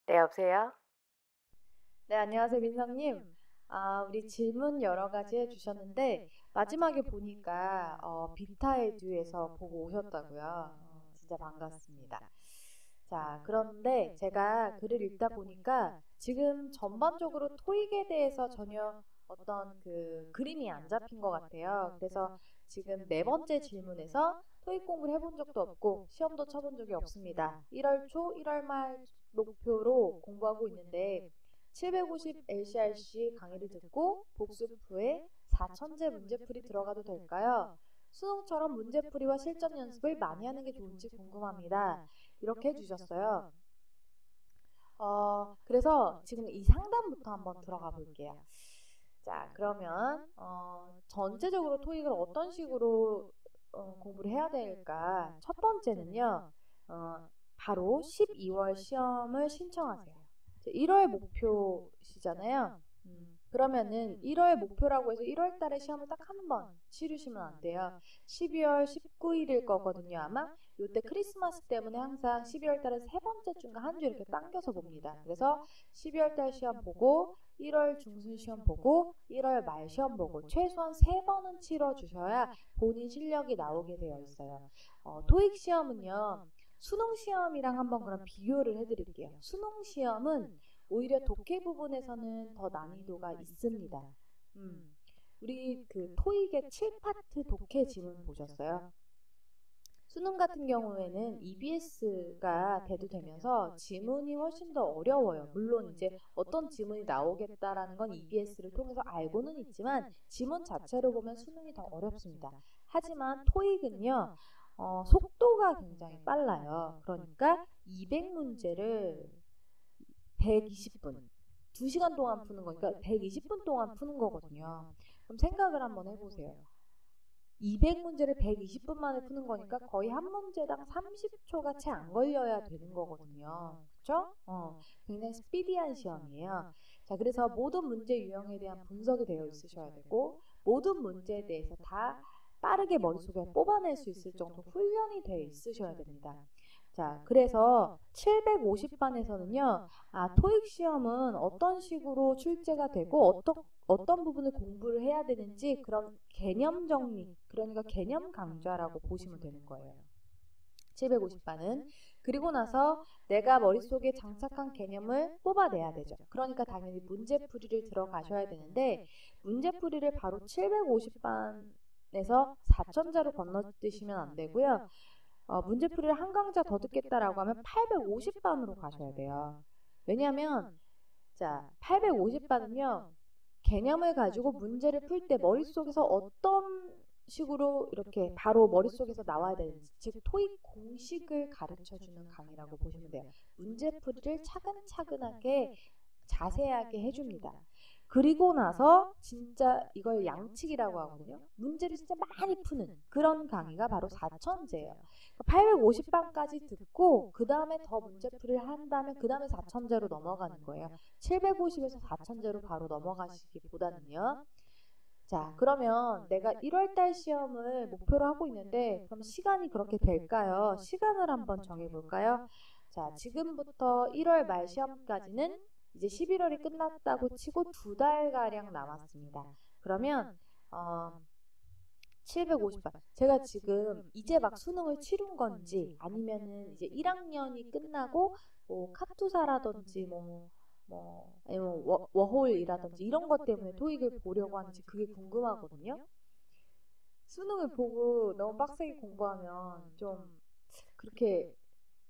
네, 여보세요? 네, 안녕하세요, 민성님. 우리 질문 여러 가지 해주셨는데, 마지막에 보니까, 비타에듀에서 보고 오셨다고요. 진짜 반갑습니다. 자, 그런데 제가 글을 읽다 보니까, 지금 전반적으로 토익에 대해서 전혀 어떤 그 그림이 안 잡힌 것 같아요. 그래서 지금 네 번째 질문에서 토익 공부를 해본 적도 없고, 시험도 쳐본 적이 없습니다. 1월 초, 1월 말 목표로 공부하고 있는데, 750 LCRC 강의를 듣고 복습 후에 4천제 문제풀이 들어가도 될까요? 수능처럼 문제풀이와 실전 연습을 많이 하는 게 좋은지 궁금합니다. 이렇게 해주셨어요. 그래서 지금 이 상담부터 한번 들어가 볼게요. 자, 그러면 전체적으로 토익을 어떤 식으로 공부를 해야 될까? 첫 번째는요. 바로 12월 시험을 신청하세요. 1월 목표시잖아요. 그러면은 1월 목표라고 해서 1월 달에 시험을 딱 한 번 치르시면 안 돼요. 12월 19일일 거거든요, 아마. 요때 크리스마스 때문에 항상 12월 달에 세 번째 주인가 한 주 이렇게 당겨서 봅니다. 그래서 12월 달 시험 보고 1월 중순 시험 보고 1월 말 시험 보고 최소한 세 번은 치러 주셔야 본인 실력이 나오게 되어 있어요. 토익 시험은요. 수능 시험이랑 한번 그럼 비교를 해드릴게요. 수능 시험은 오히려 독해 부분에서는 더 난이도가 있습니다. 우리 그 토익의 7파트 독해 지문 보셨어요? 수능 같은 경우에는 EBS가 대두되면서 지문이 훨씬 더 어려워요. 물론 이제 어떤 지문이 나오겠다라는 건 EBS를 통해서 알고는 있지만 지문 자체로 보면 수능이 더 어렵습니다. 하지만 토익은요, 속도가 굉장히 빨라요. 그러니까 200문제를 120분, 2시간 동안 푸는 거니까 120분 동안 푸는 거거든요. 그럼 생각을 한번 해보세요. 200문제를 120분 만에 푸는 거니까 거의 한 문제당 30초가 채 안 걸려야 되는 거거든요. 그쵸? 굉장히 스피디한 시험이에요. 자, 그래서 모든 문제 유형에 대한 분석이 되어 있으셔야 되고, 모든 문제에 대해서 다 빠르게 머릿속에 뽑아낼 수 있을 정도 훈련이 되어 있으셔야 됩니다. 자, 그래서 750반에서는요, 토익 시험은 어떤 식으로 출제가 되고, 어떤 부분을 공부를 해야 되는지 그런 개념 정리, 그러니까 개념 강좌라고 보시면 되는 거예요. 750반은. 그리고 나서 내가 머릿속에 장착한 개념을 뽑아내야 되죠. 그러니까 당연히 문제풀이를 들어가셔야 되는데, 문제풀이를 바로 750반에서 4천자로 건너뛰시면 안 되고요. 문제풀이를 한 강좌 더 듣겠다라고 하면 850반으로 가셔야 돼요. 왜냐하면 자, 850반은요. 개념을 가지고 문제를 풀 때 머릿속에서 어떤 식으로 이렇게 바로 머릿속에서 나와야 되는지, 즉 토익 공식을 가르쳐주는 강의라고 보시면 돼요. 문제풀이를 차근차근하게 자세하게 해줍니다. 그리고 나서 진짜 이걸 양측이라고 하거든요. 문제를 진짜 많이 푸는 그런 강의가 바로 4천제예요. 850반까지 듣고 그 다음에 더 문제풀이를 한다면 그 다음에 4천제로 넘어가는 거예요. 750에서 4천제로 바로 넘어가시기보다는요. 자, 그러면 내가 1월달 시험을 목표로 하고 있는데 그럼 시간이 그렇게 될까요? 시간을 한번 정해볼까요? 자, 지금부터 1월 말 시험까지는 이제 11월이 끝났다고 치고 2달가량 남았습니다. 그러면 750반. 제가 지금 이제 막 수능을 치른 건지 아니면은 이제 1학년이 끝나고 뭐 카투사라든지 아니면 워홀이라든지 이런 것 때문에 토익을 보려고 하는지 그게 궁금하거든요. 수능을 보고 너무 빡세게 공부하면 좀 그렇게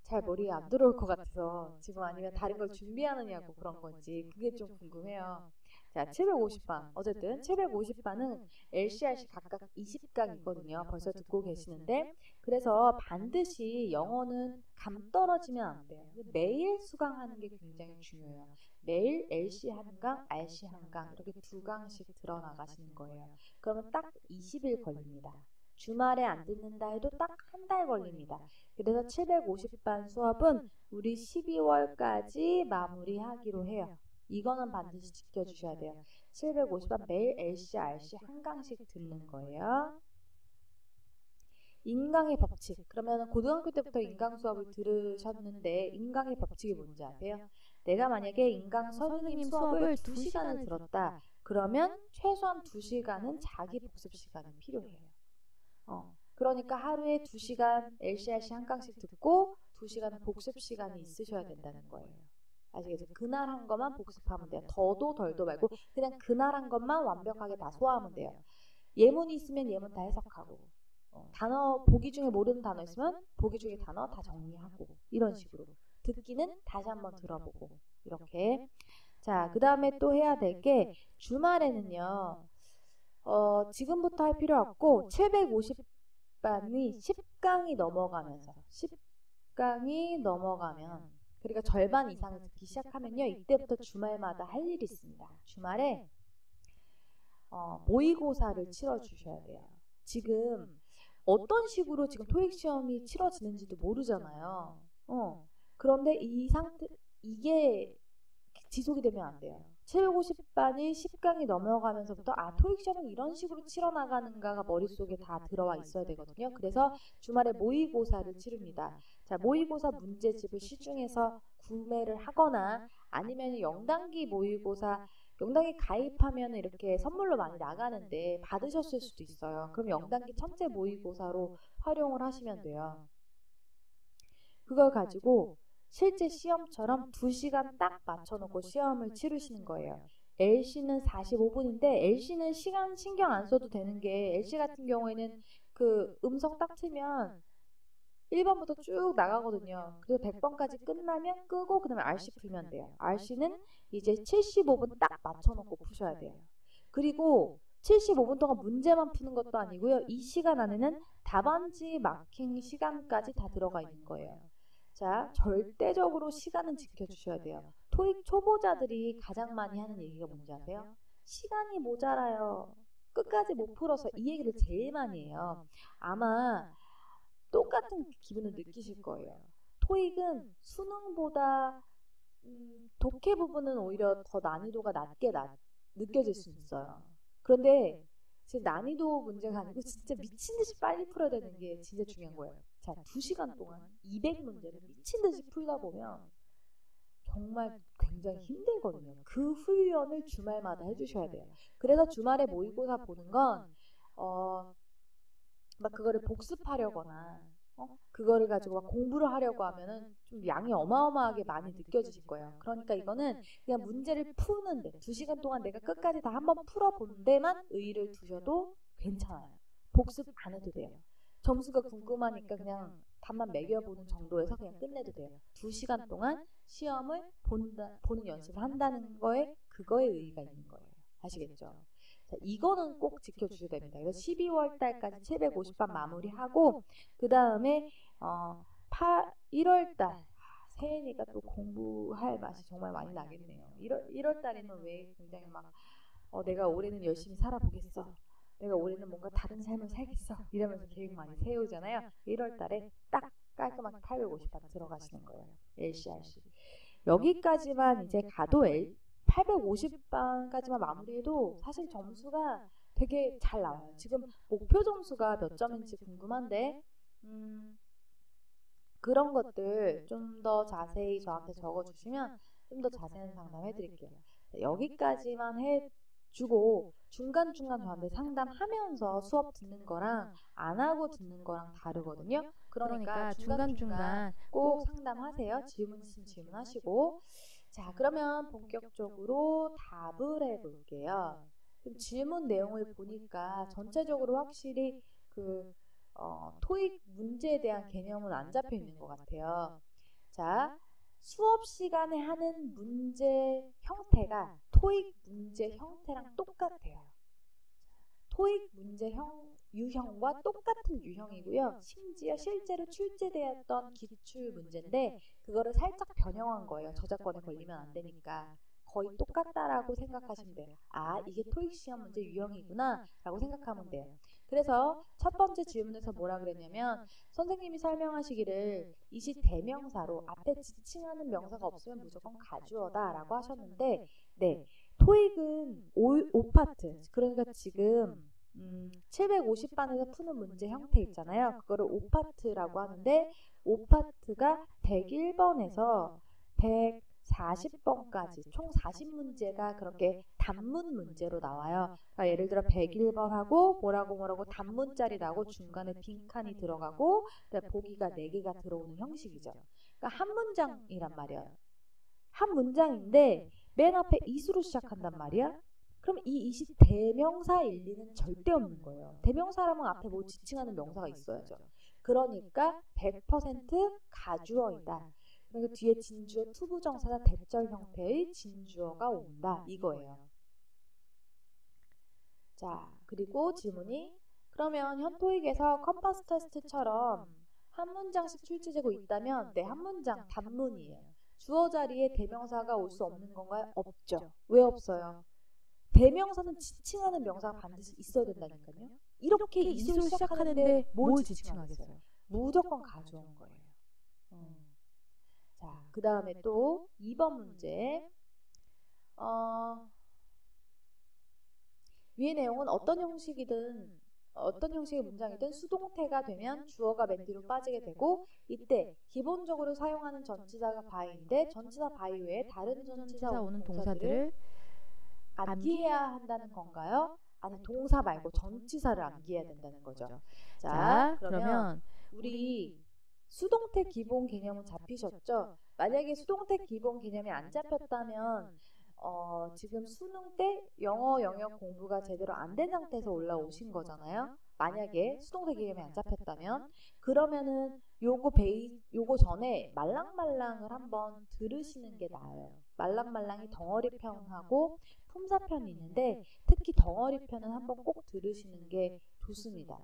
잘 머리에 안 들어올 것 같아서 지금 아니면 다른 걸 준비하느냐고 그런 건지 그게 좀 궁금해요. 자, 750반. 어쨌든 750반은 LCRC 각각 20강이거든요. 벌써 듣고 계시는데 그래서 반드시 영어는 감 떨어지면 안 돼요. 매일 수강하는 게 굉장히 중요해요. 매일 LC 한 강, RC 한 강 이렇게 두 강씩 들어나가시는 거예요. 그러면 딱 20일 걸립니다. 주말에 안 듣는다 해도 딱 한 달 걸립니다. 그래서 750반 수업은 우리 12월까지 마무리하기로 해요. 이거는 반드시 지켜주셔야 돼요. 750반 매일 LC, RC 한 강씩 듣는 거예요. 인강의 법칙. 그러면 고등학교 때부터 인강 수업을 들으셨는데 인강의 법칙이 뭔지 아세요? 내가 만약에 인강 선생님 수업을 2시간을 들었다. 그러면 최소한 2시간은 자기 복습 시간이 필요해요. 그러니까 하루에 2시간 LCRC 한 강씩 듣고 2시간 복습 시간이 있으셔야 된다는 거예요. 아시겠죠? 그날 한 것만 복습하면 돼요. 더도 덜도 말고 그냥 그날 한 것만 완벽하게 다 소화하면 돼요. 예문이 있으면 예문 다 해석하고 단어 보기 중에 모르는 단어 있으면 보기 중에 단어 다 정리하고 이런 식으로 듣기는 다시 한번 들어보고 이렇게. 자, 그 다음에 또 해야 될 게 주말에는요. 지금부터 할 필요 없고 750반이 10강이 넘어가면서 10강이 넘어가면 그러니까 절반 이상을 듣기 시작하면요. 이때부터 주말마다 할 일이 있습니다. 주말에 모의고사를 치러주셔야 돼요. 지금 어떤 식으로 지금 토익 시험이 치러지는지도 모르잖아요. 그런데 이게 지속이 되면 안 돼요. 750반이 10강이 넘어가면서부터 토익 시험은 이런 식으로 치러나가는가가 머릿속에 다 들어와 있어야 되거든요. 그래서 주말에 모의고사를 치릅니다. 자, 모의고사 문제집을 시중에서 구매를 하거나 아니면 영단기 모의고사 영단기 가입하면 이렇게 선물로 많이 나가는데 받으셨을 수도 있어요. 그럼 영단기 첨체 모의고사로 활용을 하시면 돼요. 그걸 가지고 실제 시험처럼 2시간 딱 맞춰놓고 시험을 치르시는 거예요. LC는 45분인데 LC는 시간 신경 안 써도 되는 게 LC 같은 경우에는 그 음성 딱 치면 1번부터 쭉 나가거든요. 그래서 100번까지 끝나면 끄고 그 다음에 RC 풀면 돼요. RC는 이제 75분 딱 맞춰놓고 푸셔야 돼요. 그리고 75분 동안 문제만 푸는 것도 아니고요. 이 시간 안에는 답안지 마킹 시간까지 다 들어가 있는 거예요. 자, 절대적으로 시간은 지켜주셔야 돼요. 토익 초보자들이 가장 많이 하는 얘기가 뭔지 아세요? 시간이 모자라요. 끝까지 못 풀어서 이 얘기를 제일 많이 해요. 아마 똑같은 기분을 느끼실 거예요. 토익은 수능보다 독해 부분은 오히려 더 난이도가 낮게 느껴질 수 있어요. 그런데 지금 난이도 문제가 아니고 진짜 미친 듯이 빨리 풀어야 되는 게 진짜 중요한 거예요. 자, 2시간 동안 200문제를 미친 듯이 풀다 보면 정말 굉장히 힘들거든요. 그 훈련을 주말마다 해주셔야 돼요. 그래서 주말에 모의고사 보는 건 막 그거를 복습하려거나 그거를 가지고 막 공부를 하려고 하면은 좀 양이 어마어마하게 많이 느껴지실 거예요. 그러니까 이거는 그냥 문제를 푸는데 2시간 동안 내가 끝까지 다 한번 풀어본 데만 의의를 두셔도 괜찮아요. 복습 안 해도 돼요. 점수가 궁금하니까 그냥 답만 매겨보는 정도에서 그냥 끝내도 돼요. 2시간 동안 시험을 보는 연습을 한다는 거에 그거에 의의가 있는 거예요. 아시겠죠? 자, 이거는 꼭 지켜주셔야 됩니다. 그래서 12월 달까지 750반 마무리하고 그 다음에 1월 달 새해니까 또 공부할 맛이 정말 많이 나겠네요. 1월 달에는 왜 굉장히 막 내가 올해는 열심히 살아보겠어. 내가 올해는 뭔가 다른 삶을 살겠어. 이러면서 계획 많이 세우잖아요. 1월 달에 딱 깔끔하게 850반 들어가시는 거예요. LCRC. 여기까지만 이제 가도 850반까지만 마무리해도 사실 점수가 되게 잘 나와요. 지금 목표 점수가 몇 점인지 궁금한데 그런 것들 좀 더 자세히 저한테 적어주시면 좀 더 자세한 상담 해드릴게요. 여기까지만 해주고 중간중간 저한테 상담하면서 수업 듣는 거랑 안 하고 듣는 거랑 다르거든요. 그러니까 중간중간 꼭 상담하세요. 질문 있으면 질문하시고. 자, 그러면 본격적으로 답을 해볼게요. 질문 내용을 보니까 전체적으로 확실히 토익 문제에 대한 개념은 안 잡혀 있는 것 같아요. 자, 수업 시간에 하는 문제 형태가 토익 문제 형태랑 똑같아요. 토익 문제 유형과 똑같은 유형이고요. 심지어 실제로 출제되었던 기출 문제인데 그거를 살짝 변형한 거예요. 저작권에 걸리면 안 되니까. 거의 똑같다라고 생각하시면 돼요. 아, 이게 토익 시험 문제 유형이구나 라고 생각하면 돼요. 그래서 첫 번째 질문에서 뭐라 그랬냐면 선생님이 설명하시기를 이시 대명사로 앞에 지칭하는 명사가 없으면 무조건 가주어다 라고 하셨는데 네, 토익은 5파트 그러니까 지금 750반에서 푸는 문제 형태 있잖아요. 그거를 5파트라고 하는데 5파트가 101번에서 140번까지 총 40문제가 그렇게 단문 문제로 나와요. 그러니까 예를 들어 101번하고 뭐라고 단문짜리 나오고 중간에 빈칸이 들어가고 보기가 4개가 들어오는 형식이죠. 그러니까 한 문장이란 말이에요. 한 문장인데 맨 앞에 is로 시작한단 말이야. 그럼 이 is이 대명사일 리는 절대 없는 거예요. 대명사라면 앞에 뭐 지칭하는 명사가 있어야죠. 그러니까 100% 가주어이다. 그리고 뒤에 진주어 투부정사나 대절 형태의 진주어가 온다. 이거예요. 자, 그리고 질문이 그러면 현토익에서 컴파스 테스트처럼 한 문장씩 출제되고 있다면 네, 한 문장 단문이에요. 주어 자리에 대명사가 올 수 없는 건가요? 없죠. 왜 없어요? 대명사는 지칭하는 명사가 반드시 있어야 된다니까요. 이렇게 is로 시작하는데 뭘 지칭하겠어요? 무조건 가져온 거예요. 자, 그 다음에 또 2번 문제. 위의 내용은 어떤 형식의 문장이든 수동태가 되면 주어가 맨 뒤로 빠지게 되고 이때 기본적으로 사용하는 전치사가 by인데 전치사 by 외에 다른 전치사 오는 동사들을 암기해야 한다는 건가요? 아니 동사 말고 전치사를 암기해야 된다는 거죠. 자, 그러면 우리 수동태 기본 개념은 잡히셨죠? 만약에 수동태 기본 개념이 안 잡혔다면 지금 수능 때 영어 영역 공부가 제대로 안 된 상태에서 올라오신 거잖아요. 만약에 수동태 개념이 안 잡혔다면 그러면은 요거 전에 말랑말랑을 한번 들으시는 게 나아요. 말랑말랑이 덩어리 편하고 품사편이 있는데 특히 덩어리 편은 한번 꼭 들으시는 게 좋습니다.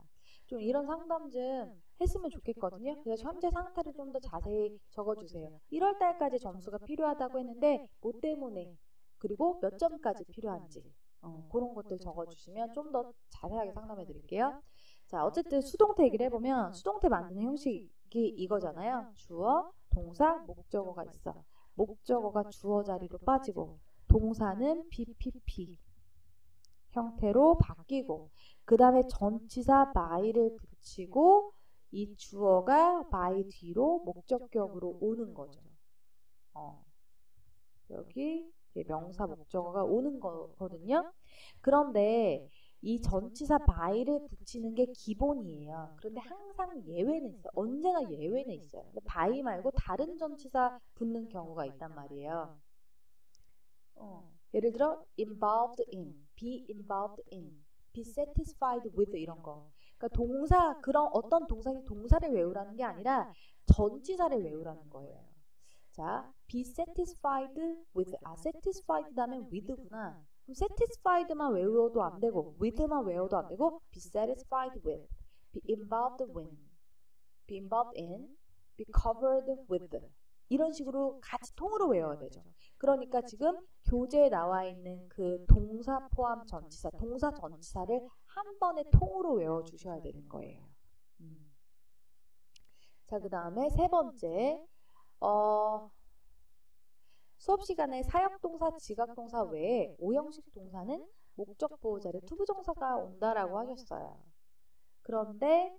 좀 이런 상담 좀 했으면 좋겠거든요. 그래서 현재 상태를 좀 더 자세히 적어주세요. 1월 달까지 점수가 필요하다고 했는데 뭐 때문에 그리고 몇 점까지 필요한지 그런 것들 적어주시면 좀 더 자세하게 상담해 드릴게요. 자, 어쨌든 수동태 얘기를 해보면 수동태 만드는 형식이 이거잖아요. 주어, 동사, 목적어가 있어. 목적어가 주어 자리로 빠지고 동사는 BPP 형태로 바뀌고 그 다음에 전치사 by를 붙이고 이 주어가 by 뒤로 목적격으로 오는 거죠. 여기 명사 목적어가 오는 거거든요. 그런데 이 전치사 by를 붙이는 게 기본이에요. 그런데 항상 예외는 있어요. 언제나 예외는 있어요. 근데 by 말고 다른 전치사 붙는 경우가 있단 말이에요. 예를 들어 involved in, be involved in, be satisfied with 이런 거. 그러니까 동사 그런 어떤 동사를 외우라는 게 아니라 전치사를 외우라는 거예요. 자, be satisfied with. satisfied 다음에 with구나. 그럼 satisfied만 외워도 안 되고 with만 외워도 안 되고 be satisfied with, be involved in, be covered with 이런 식으로 같이 통으로 외워야 되죠. 그러니까 지금 교재에 나와 있는 그 동사 포함 전치사, 동사 전치사를 한 번에 통으로 외워주셔야 되는 거예요. 자, 그 다음에 세 번째. 수업 시간에 사역동사, 지각동사 외에 오형식 동사는 목적 보호자를 투부정사가 온다라고 하셨어요. 그런데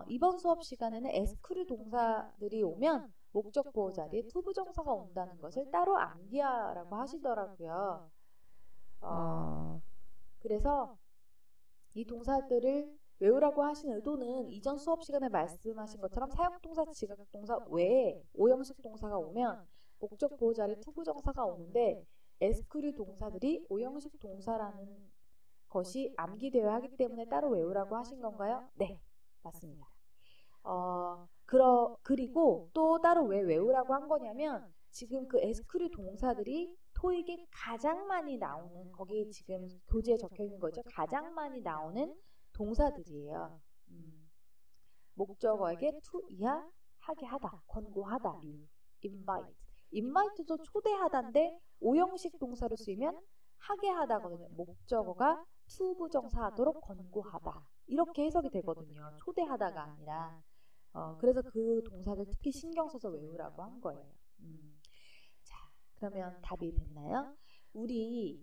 이번 수업 시간에는 에스크류 동사들이 오면 목적 보호 자리에 투부정사가 온다는 것을 따로 암기하라고 하시더라고요. 그래서 이 동사들을 외우라고 하신 의도는 이전 수업 시간에 말씀하신 것처럼 사역동사, 지각동사 외에 오형식 동사가 오면 목적 보호 자리에 투부정사가 오는데 에스크류 동사들이 오형식 동사라는 것이 암기되어야 하기 때문에 따로 외우라고 하신 건가요? 네, 맞습니다. 그리고 또 따로 왜 외우라고 한 거냐면 지금 그 에스크류 동사들이 토익에 가장 많이 나오는 거기 지금 교재에 적혀 있는 거죠. 가장 많이 나오는 동사들이에요. 목적어에게 투이하 하게 하다, 권고하다, invite. invite도 초대하다인데 오형식 동사로 쓰이면 하게 하다거든요. 목적어가 투부정사 하도록 권고하다. 이렇게 해석이 되거든요. 초대하다가 아니라. 그래서 그 동사들 특히 신경 써서 외우라고 한 거예요. 자, 그러면 답이 됐나요? 우리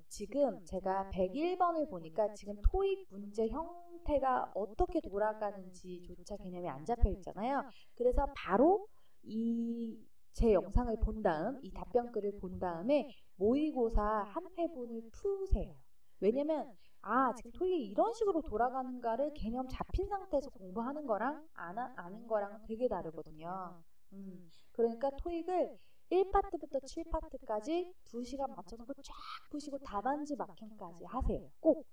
지금 제가 101번을 보니까 지금 토익 문제 형태가 어떻게 돌아가는지조차 개념이 안 잡혀 있잖아요. 그래서 바로 제 영상을 본 다음, 이 답변글을 본 다음에 모의고사 한 회분을 푸세요. 왜냐면 지금 토익이 이런 식으로 돌아가는가를 개념 잡힌 상태에서 공부하는 거랑 아닌 거랑 되게 다르거든요. 그러니까 토익을 1파트부터 7파트까지 2시간 맞춰놓고 쫙 푸시고 답안지 마킹까지 하세요. 꼭.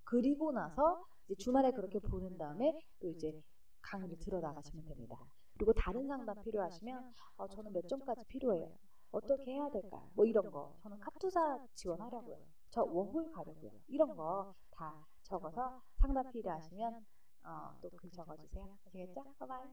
그리고 나서 이제 주말에 그렇게 보는 다음에 또 이제 강의를 들어나가시면 됩니다. 그리고 다른 상담 필요하시면 저는 몇 점까지 필요해요. 어떻게 해야 될까요? 뭐 이런 거. 저는 카투사 지원하려고요. 저 워홀 가려고요. 이런 거 다 적어서 상담 필요하시면 또 글 적어주세요. 아시겠죠? 바이바이.